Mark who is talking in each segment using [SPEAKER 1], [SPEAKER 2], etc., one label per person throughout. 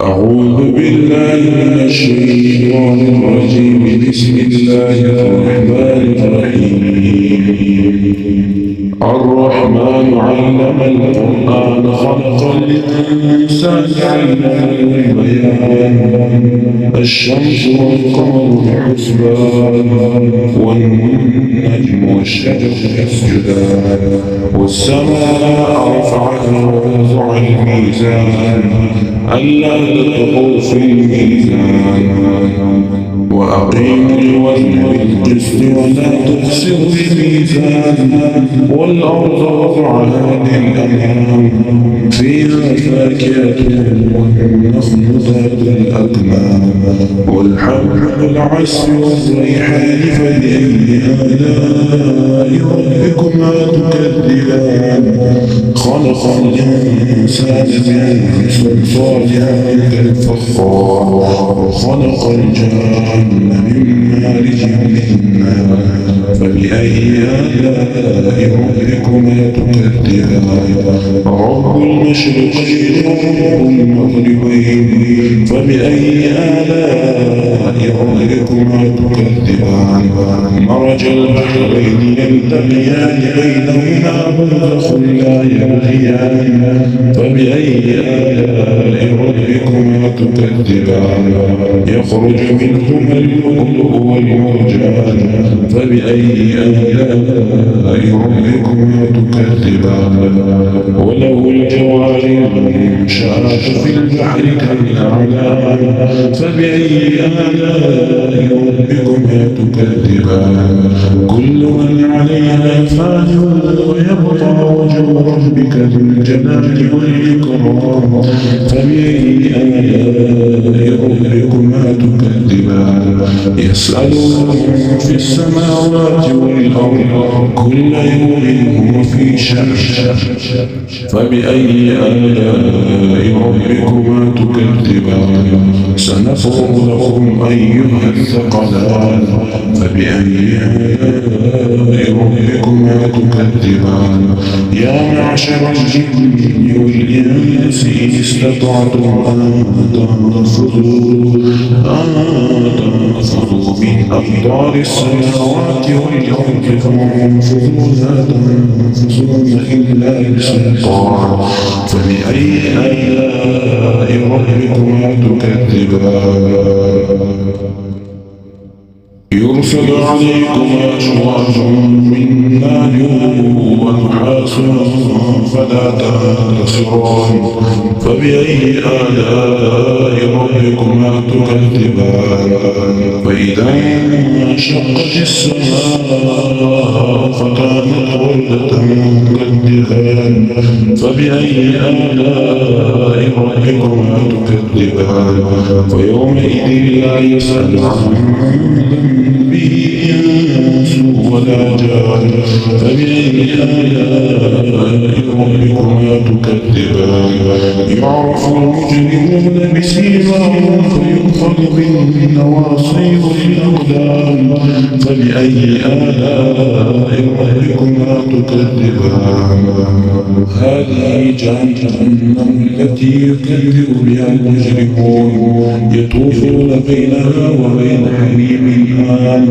[SPEAKER 1] أعوذ بالله من الشيطان الرجيم. بسم الله الرحمن الرحيم. الرحمن علم القرآن خلق الإنسان علمه البيان. الشمس والقمر بحسبان والنجم والشجر يسجدان والسماء رفعها ووضع الميزان ألا تطغوا في الميزان وأقيموا الوزن بالقسط ولا تخسروا الميزان والأرض وضعها للأنعام فيها فاكهة والنخل ذات الأكمام والحب والعسل والريحان فبأي آلاء ربكما تكذبان. خلق الإنسان من صلصال كالفخار وخلق الجان من مارج من نار فبأي آلاء ربكما تكذبان. رب المشرقين ورب المغربين فبأي آلاء ربكما تكذبان. مرج البحرين يلتقيان بينهما برزخ لا يبغيان فبأي آلاء ربكما تكذبان. يخرج منهما اللؤلؤ والمرجان فبأي آلاء ربكما تكذبان. وله الجوار المنشآت في البحر كالأعلام فبأي آلاء ربكما تكذبان. كل من عليها فان ويبقى وجه ربك ذو الجلال والإكرام فبأي آلاء ربكما تكذبان. يسألون في السماوات والأرض كل يوم هو في شأن فبأي آلاء ربكما تكذبان. سنفرغ لكم أيها الثقلان فبأي آلاء ربكما تكذبان. يا معشر الجن والإنس إن استطعتم أن تنفذوا من أقدار السماوات والأرض فانفذوا لا تنفذون إلا بسلطان فبأي آلاء ربكما تكذبان. يرسل عليكم أشواظ من نار ونحاس فلا تنتصران فبأي آلاء ربكما تكذبان. فإذا انشقت السماء فكانت وردة كالدهان فبأي آلاء ربكما تكذبان. فيومئذ لا يسأل عن به إنس ولا جان فبأي آلاء ربكما تكذبان. يعرف المجرمون بسيماهم فيؤخذ بالنواصي والأقدام فبأي آلاء ربكما تكذبان. هذه جهنم التي يكذب بها المجرمون يطوفون بينها وبين حميم آن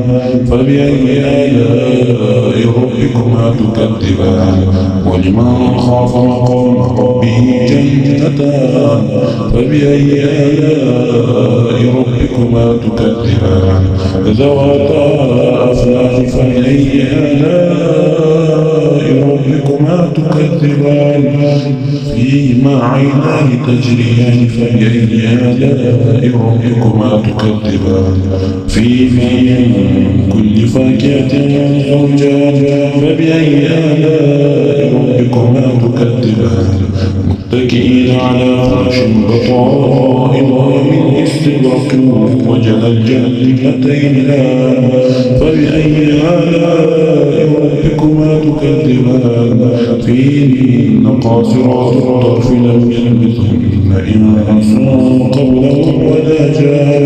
[SPEAKER 1] فبأي آلاء ربكما تكذبان. ولمن خاف مقام ربه جنتان فبأي آلاء ربكما تكذبان. ذواتا أفنان فبأي آلاء ربكما تكذبان. فيهما عينان تجريان فبأي آلاء ربكما تكذبان. فيهما من كل فاكهة زوجان فبأي آلاء ربكما تكذبان. متكئين على فرش بطائنها من استبرق وجنى الجنتين دان فبأي آلاء ربكما تكذبان. فيهن قاصرات الطرف لم يلبثهن إنس قبلهم ولا جان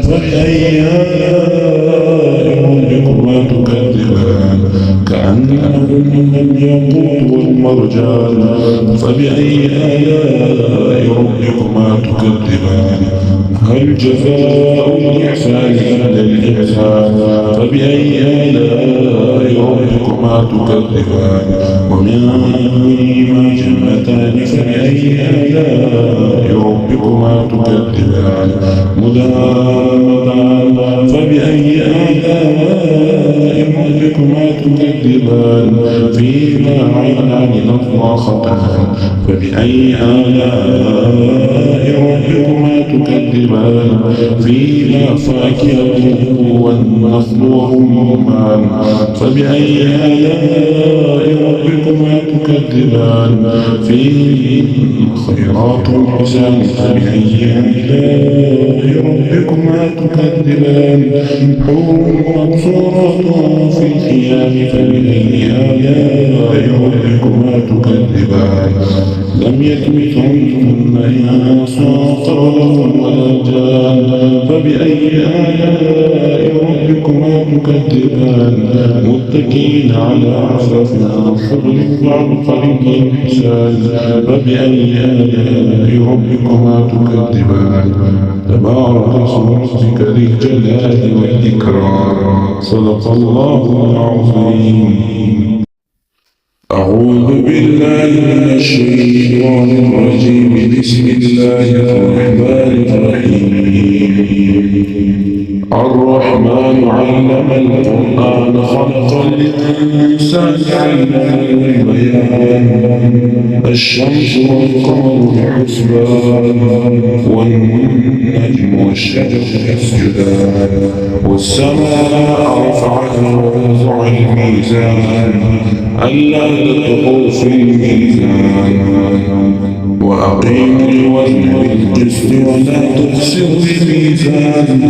[SPEAKER 1] فبأي آلاء ربكما ربكما تكذبان كأنهن الياقوت والمرجان فبأي آلاء ربكما تكذبان هل جزاء الإحسان إلا الإحسان فبأي آلاء ربكما تكذبان ومن دونهما جنتان فبأي آلاء ربكما تكذبان مدهامتان فبأي آلاء ربكما تكذبان فيهما عينان نضاختان فبأي آلاء ربكما تكذبان فيهما فاكهة والنخل والرمان فبأي آلاء ربكما تكذبان فيهما خيرات حسان فبأي آلاء ربكما تكذبان حور مقصورات في الخيام فبأي آلاء ربكما تكذبان لم يطمثهن إنس قبلهم ولا جان فبأي آلاء ربكما تكذبان متكئين على رفرف خضر وعبقري حسان فبأي آلاء ربكما تكذبان تبارك اسم ربك ذي الجلال والإكرام صدق الله العظيم. أعوذ بالله من الشيطان الرجيم بسم الله الرحمن الرحيم الرحمن علم القرآن خلق الإنسان علمه البيان الشمس والقمر بحسبان والنجم والشجر يسجدان والسماء رفعها ووضع الميزان ألا تطغوا في الميزان وأقيموا الوزن بالقسط ولا تخسروا الميزان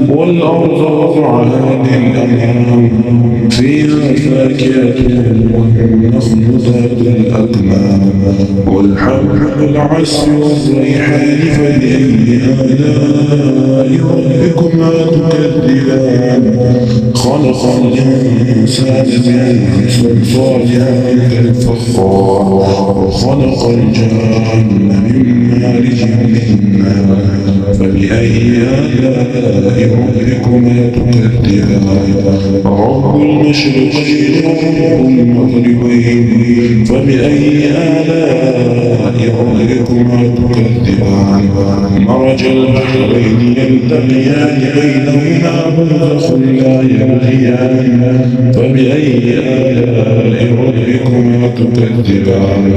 [SPEAKER 1] والأرض وضعها للأنعام فيها فاكهة والنخل ذات الأكمام والحب والعسل والريحان فبأي آلاء ربكما تكذبان خلق الإنسان من صلصال كالفخار وخلق الجان من مارج من نار فبأي آلاء ربكما تكذبان رب المشرقين ورب المغربين فبأي آلاء ربكما تكذبان مرج البحرين يلتقيان بينهما برزخ لا يبغيان فبأي آلاء ربكما تكذبان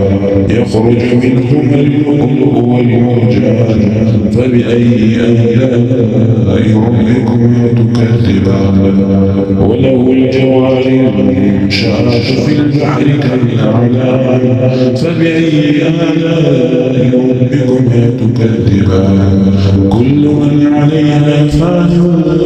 [SPEAKER 1] يخرج منهما اللؤلؤ والمرجان فبأي آلاء ربكما تكذبان وله الجوار المنشآت في البحر كالأعلام فبأي آلاء ربكما تكذبان كل من عليها فان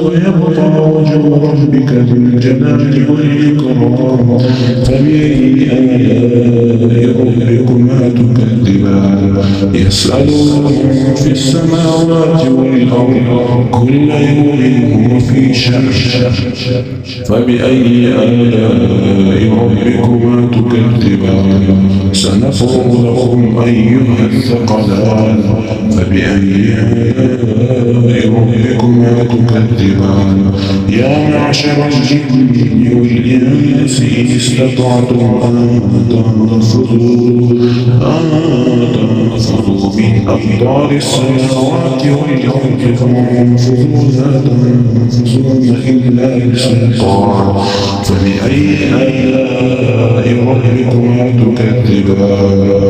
[SPEAKER 1] ويبقى وجه ربك ذو الجلال والإكرام فبأي آلاء ربكما تكذبان يسألون في السماوات والأرض كل يوم هو في شأن فبأي آلاء ربكما تكذبان سنفرغ لكم أيها الثقلان فبأي آلاء ربكما تكذبان يا معشر الجن والإنس إن استطعتم أن تنفذوا من أقدار السماوات والأرض فانفذوا لا تنفذون إلا بسلطان فبأي آلاء ربكما تكذبان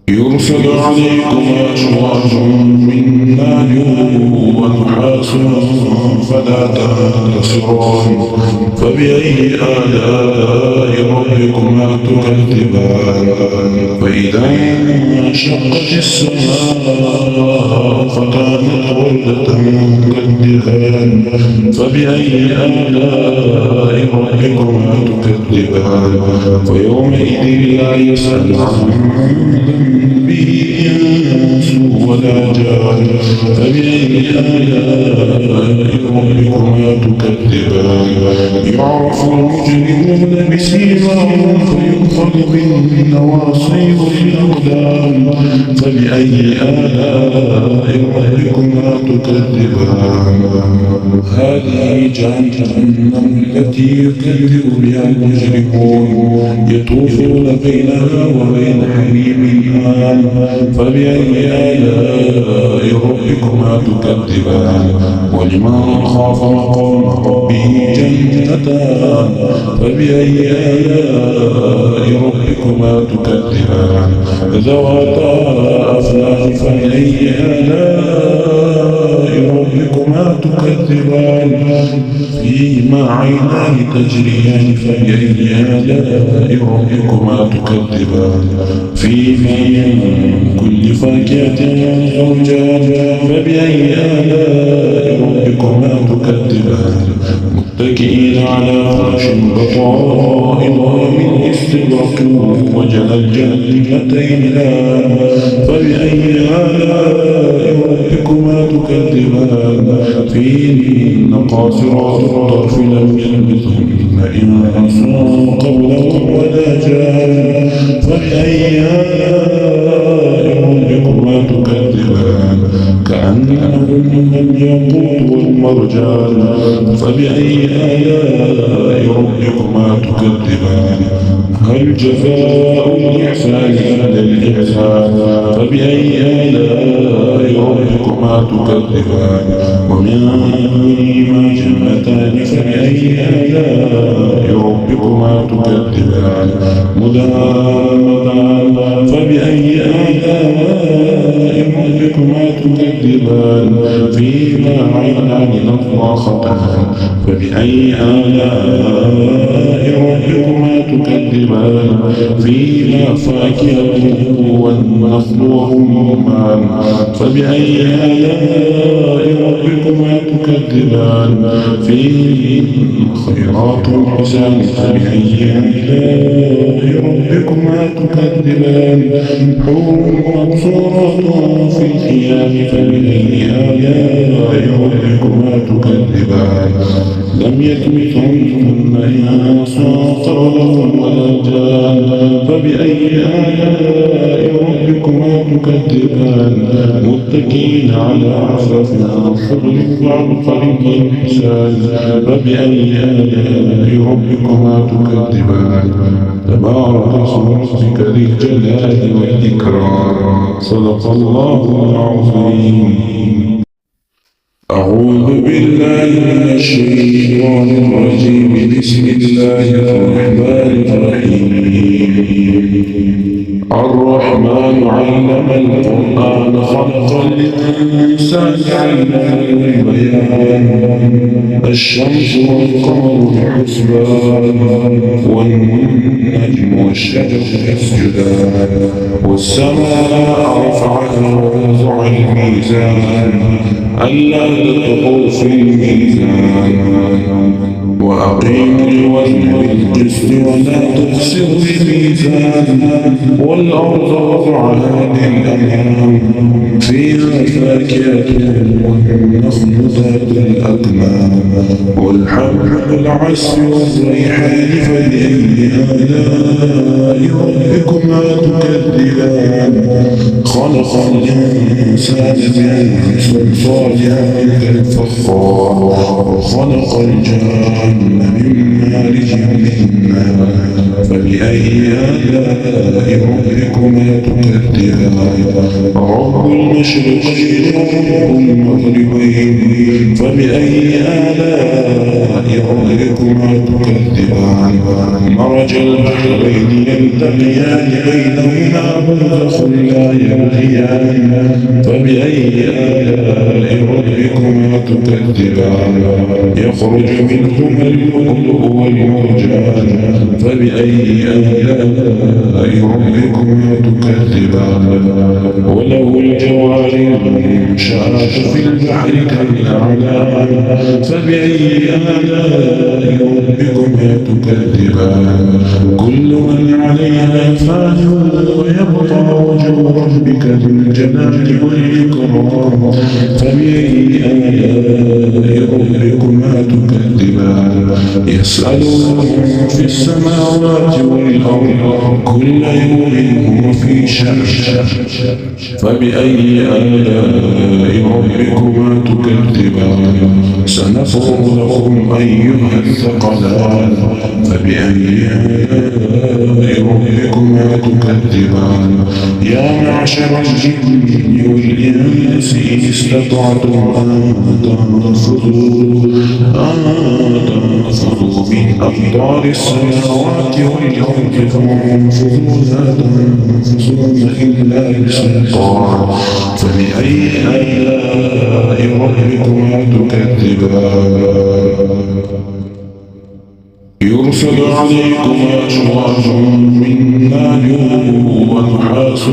[SPEAKER 1] يرسل عليكما شواظ من نار ونحاس فلا تنتصران فبأي آلاء ربكما تكذبان فإذا انشقت السماء فكانت وردة كالدهان فبأي آلاء ربكما تكذبان فيومئذ لا يسأل عن ذنبه إنس ولا جان فبأي آلاء ربكما تكذبان يعرف المجرمون بسيماهم فيؤخذ بالنواصي والأقدام فبأي آلاء ربكما تكذبان هذه جهنم التي يكذب بها المجرمون يطوفون بينها وبين حميم آن فبأي آلاء ربكما تكذبان ولمن خاف مقام ربه جنتان فبأي آلاء ربكما تكذبان ذواتا أفنان فبأي آلاء ربكما تكذبان فيهما عينان تجريان فبأي آلاء ربكما تكذبان فيهما من كل فاكهة زوجان فبأي آلاء ربكما تكذبان متكئين على فرش بطائنها من استبرق وجنى الجنتين دان فبأي آلاء ربكما تكذبان فيهن قاصرات الطرف لم يلبثهن إنس قبلهم ولا جان فبأي آلاء ربكما تكذبان كأنهن الياقوت والمرجان فبأي آلاء ربكما تكذبان هل جزاء الإحسان إلا الإحسان فبأي آلاء ربكما تكذبان ومن دونهما جنتان فبأي آلاء ربكما تكذبان مدهامتان فبأي آلاء ربكما تكذبان فيهما عينان نضاختان فبأي آلاء ربكما تكذبان فيهما فاكهة والنخل والرمان فبأي آلاء ربكما تكذبان فيهما خيرات حسان فبأي آلاء ربكما تكذبان حور مقصورات في الخيام فبأي آلاء ربكما تكذبان لم يطمثهن إنس قبلهم ولا جان فبأي آلاء ربكما تكذبان متكئين على رفرف خضر وعبقري حسان فبأي آلاء ربكما تكذبان تبارك اسم ربك ذي الجلال والإكرام صدق الله العظيم أعوذ بالله من الشيطان الرجيم بسم الله الرحمن الرحيم الرحمن علم القرآن خلق الإنسان علمه البيان الشمس والقمر بحسبان والنجم والشجر يسجدان والسماء رفعها ووضع الميزان ألا تطغوا في الميزان وأقيموا الوزن بالقسط ولا تخسروا الميزان والأرض وضعها للأنعام فيها فاكهة والنخل ذات الأكمام والحب العسل والريحان فبأي آلاء ربكما تكذبان خلق الإنسان من صلصال كالفخار وخلق الجان من مارج من نار فبأي آلاء ربكما تكذبان رب المشرقين ورب المغربين فبأي آلاء ربكما تكذبان مرج البحرين يلتقيان بينهما برزخ لا يبغيان فبأي آلاء ربكما تكذبان يخرج منهما اللؤلؤ والمرجان فبأي آلاء ربكما تكذبان وله الجوار المنشآت في البحر كالأعلام فبأي آلاء ربكما تكذبان كل من عليها فان ويبقى وجه ربك ذو الجلال والإكرام فبأي آلاء ربكما تكذبان يسألون في السماوات والأرض كل يوم هم في شأن فبأي آلاء ربكما تكذبان سنفرغ لكم أيها الثقلان فبأي آلاء ربكما تكذبان يا معشر الجن والإنس إن استطعتم أن تنفذوا من أقطار السماوات والأرض فانفذوا لا تنفذون إلا بسلطان فبأي آلاء ربكما تكذبان يرسل عليكم أشواظ من نار ونحاس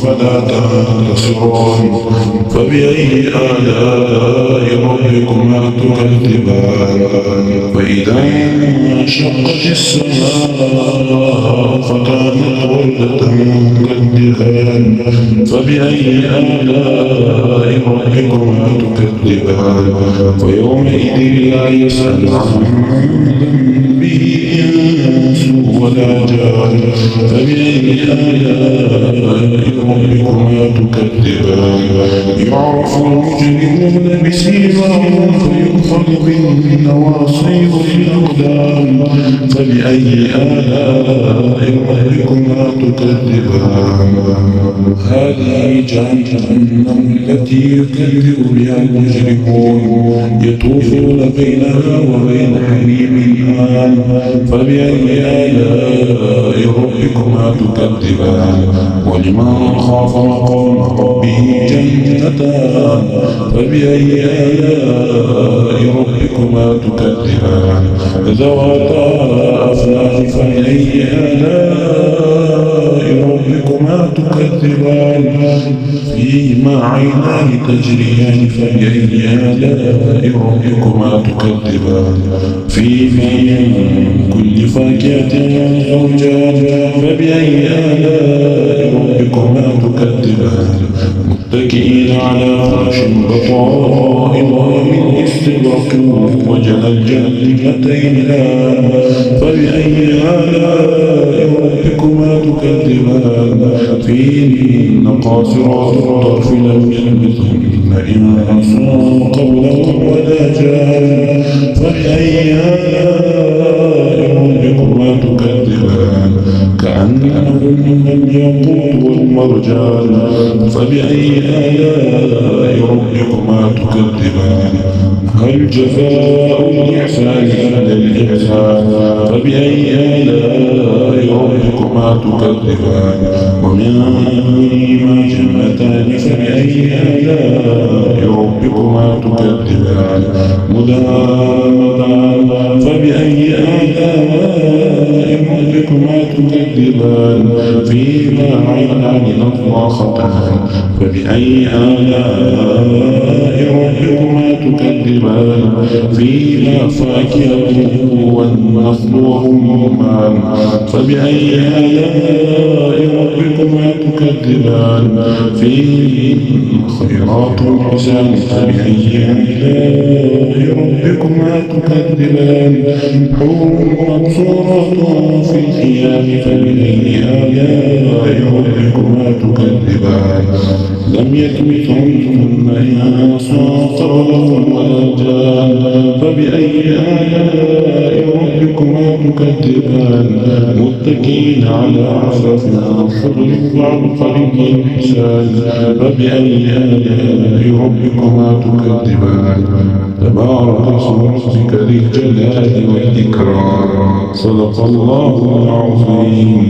[SPEAKER 1] فلا تنتصران فبأي آلاء ربكما تكذبان فإذا انشقت السماء فكانت وردة كالدهان فبأي آلاء ربكما تكذبان فيومئذ لا يسأل عن به إنس ولا جان فبأي آلاء ربكما تكذبان يعرف المجرمون بسيماهم فيؤخذ بالنواصي والأقدام فبأي آلاء ربكما تكذبان هذه جهنم التي يكذب بها المجرمون يطوفون بينها وبين حميم آن فبأي آلاء ربكما تكذبان ولمن خاف مقام ربه جنتان فبأي آلاء ربكما تكذبان ذواتا أفنان فبأي آلاء ربكما تكذبان فيهما عينان تجريان فبأي آلاء ربكما تكذبان فيهما من كل فاكهة زوجان فبأي آلاء ربكما تكذبان متكئين على فرش بطائنها من استبرق وجنى الجنتين فبأي آلاء ربكما تكذبان فيهن قاصرات الطرف لم يلبثهن إنس قبلهم ولا جان فبأي آلاء ربكما تكذبان كأنهن الياقوت والمرجان فبأي آلاء ربكما تكذبان هل جزاء الإحسان إلا الإحسان فبأي آلاء ربكما تكذبان ومن دونهما جنتان فبأي آلاء ربكما تكذبان مدهامتان فبأي آلاء ربكما تكذبان فيهما عينان نضاختان فبأي آلاء ربكما تكذبان فيهما فاكهة والنخل والرمان فبأي آلاء ربكما تكذبان فيهن خيرات حسان فبأي آلاء ربكما تكذبان حور مقصورات في الخيام فبأي آلاء ربكما تكذبان لم يطمثهن إنس قبلهم ولا جان فبأي آلاء ربكما تكذبان متكئين على رفرف خضر وعبقري حسان فبأي آلاء ربكما تكذبان تبارك اسم ربك ذي الجلال والإكرام صدق الله العظيم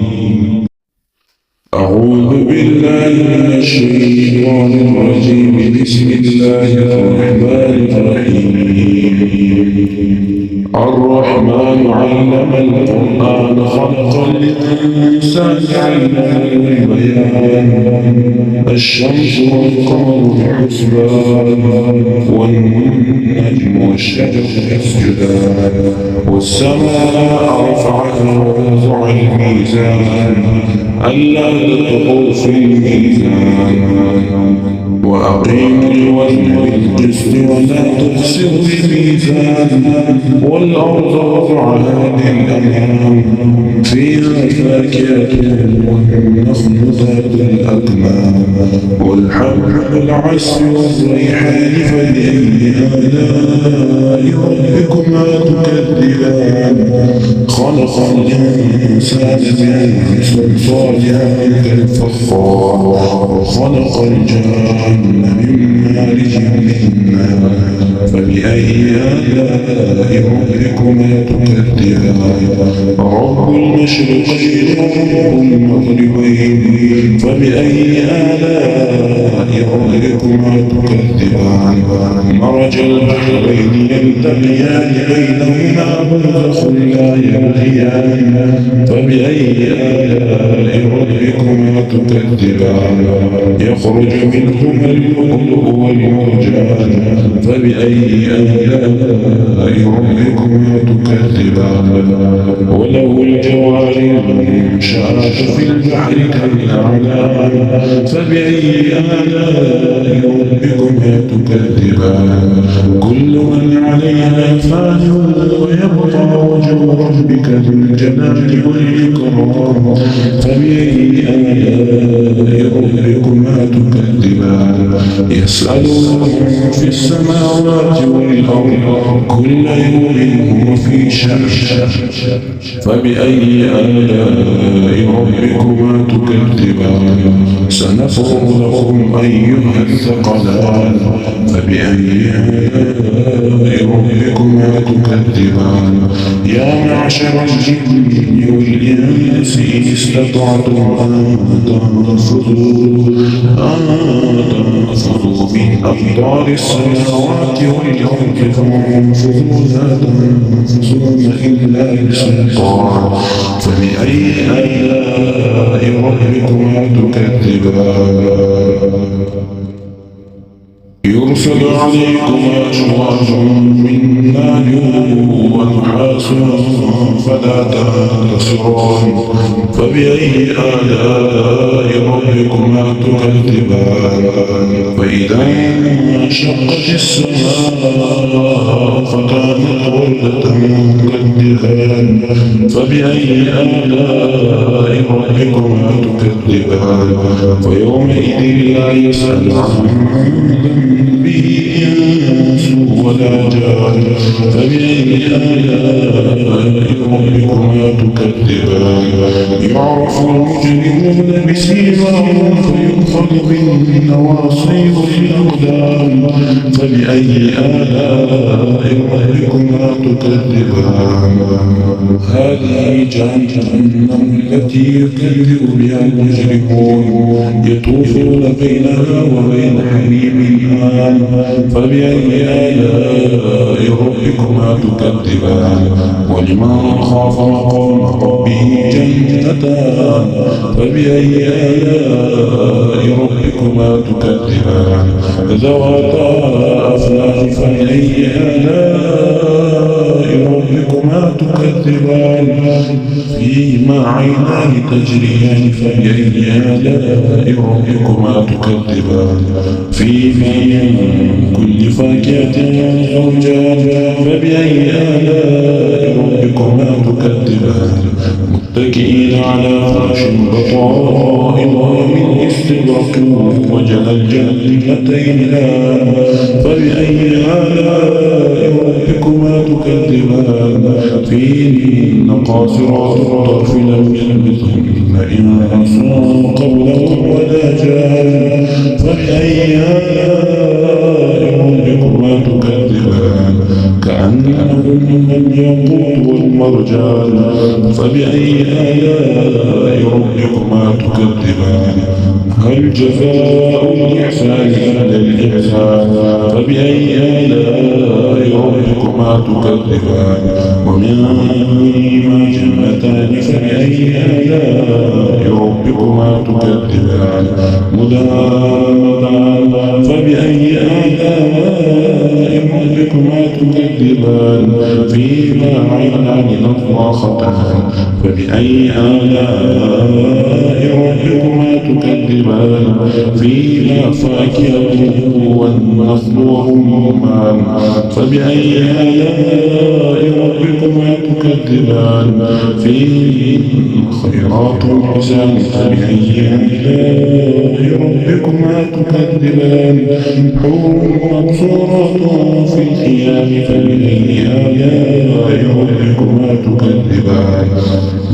[SPEAKER 1] أعوذ بالله من الشيطان الرجيم بسم الله الرحمن الرحيم الرحمن علم القرآن خلق الإنسان علمه البيان الشمس والقمر بحسبان والنجم والشجر يسجدان والسماء رفعها ووضع الميزان ألا تطغوا في الميزان وأقيموا الوزن بالقسط ولا تخسروا الميزان والأرض وضعها للأنعام فيها فاكهة والنخل ذات الأكمام والحب والعسل والريحان فبأي آلاء ربكما تكذبان خلق الإنسان من صلصال كالفخار وخلق الجان من مارج من نار فبأي آلاء ربكما تكذبان رب المشرقين ورب المغربين فبأي آلاء ربكما تكذبان مرج البحرين يلتقيان بينهما برزخ لا يبغيان فبأي آلاء ربكما تكذبان يخرج منهما اللؤلؤ والمرجان فبأي آلاء ربكما تكذبان وله الجوار المنشآت في البحر كالأعلام فبأي آلاء ربكما تكذبان كل من عليها فان ويبقى وجه ربك ذو الجلال والإكرام فبأي آلاء ربكما تكذبان يسأله من في السماوات والأرض كل يوم هو في شأن فبأي آلاء ربكما تكذبان سنفرغ لكم أيها الثقلان فبأي آلاء ربكما تكذبان يا معشر الجن والإنس إن استطعتم أن تنفذوا من أقطار السماوات والأرض فانفذوا لا تنفذون إلا بسلطان فبأي آلاء ربكما تكذبان يرسل عليكما شواظ من نار ونحاس فلا تنتصران فبأي آلاء ربكما تكذبان فإذا انشقت السماء فكانت وردة كالدهان فبأي آلاء ربكما تكذبان فيومئذ لا يسأل عن به إنس ولا جان فبأي آلاء ربكما تكذبان يعرف المجرمون بسيماهم فيؤخذ بالنواصي والأقدام فبأي آلاء ربكما تكذبان هذه جهنم التي يكذب بها المجرمون يطوفون بينها وبين حميم آن فبأي آلاء ربكما تكذبان ولمن خاف مقام ربه جنتان فبأي آلاء ربكما تكذبان ذواتا أفنان فبأي آلاء ربكما تكذبان فيهما عينان تجريان فبأي آلاء ربكما تكذبان فيهما من كل فاكهة زوجان فبأي آلاء ربكما تكذبان متكئين على فرش بطائنها من استبرق وجنى الجنتين دان فبأي آلاء ربكما تكذبان فيهن قاصرات الطرف لم يلبثهن إنس قبلهم ولا جان فبأي آلاء ربكما تكذبان كأنهن الياقوت والمرجان فبأي آلاء ربكما تكذبان هل جزاء الإحسان إلا الإحسان فبأي آلاء ربكما ربكما تكذبان ومن دونهما جنتان فبأي آلاء ربكما تكذبان مدهامتان فبأي آلاء ربكما تكذبان فيهما عينان نضاختان فبأي آلاء ربكما تكذبان فيهما فاكهة والنخل والرمان فبأي آلاء ربكما تكذبان فيهن خيرات حسان فبأي آلاء ربكما تكذبان حور مقصورات في الخيام فبأي آلاء ربكما تكذبان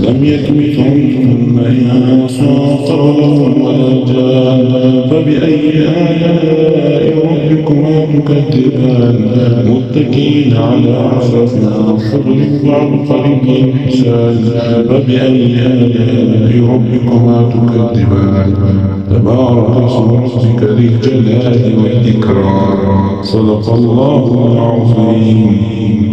[SPEAKER 1] لم يطمثهن إنس قبلهم ولا جان فبأي آلاء ربكما تكذبان متكئين على رفرف خضر وعبقري حسان فبأي آلاء ربكما تكذبان تبارك اسم ربك ذي الجلال والإكرام صدق الله العظيم.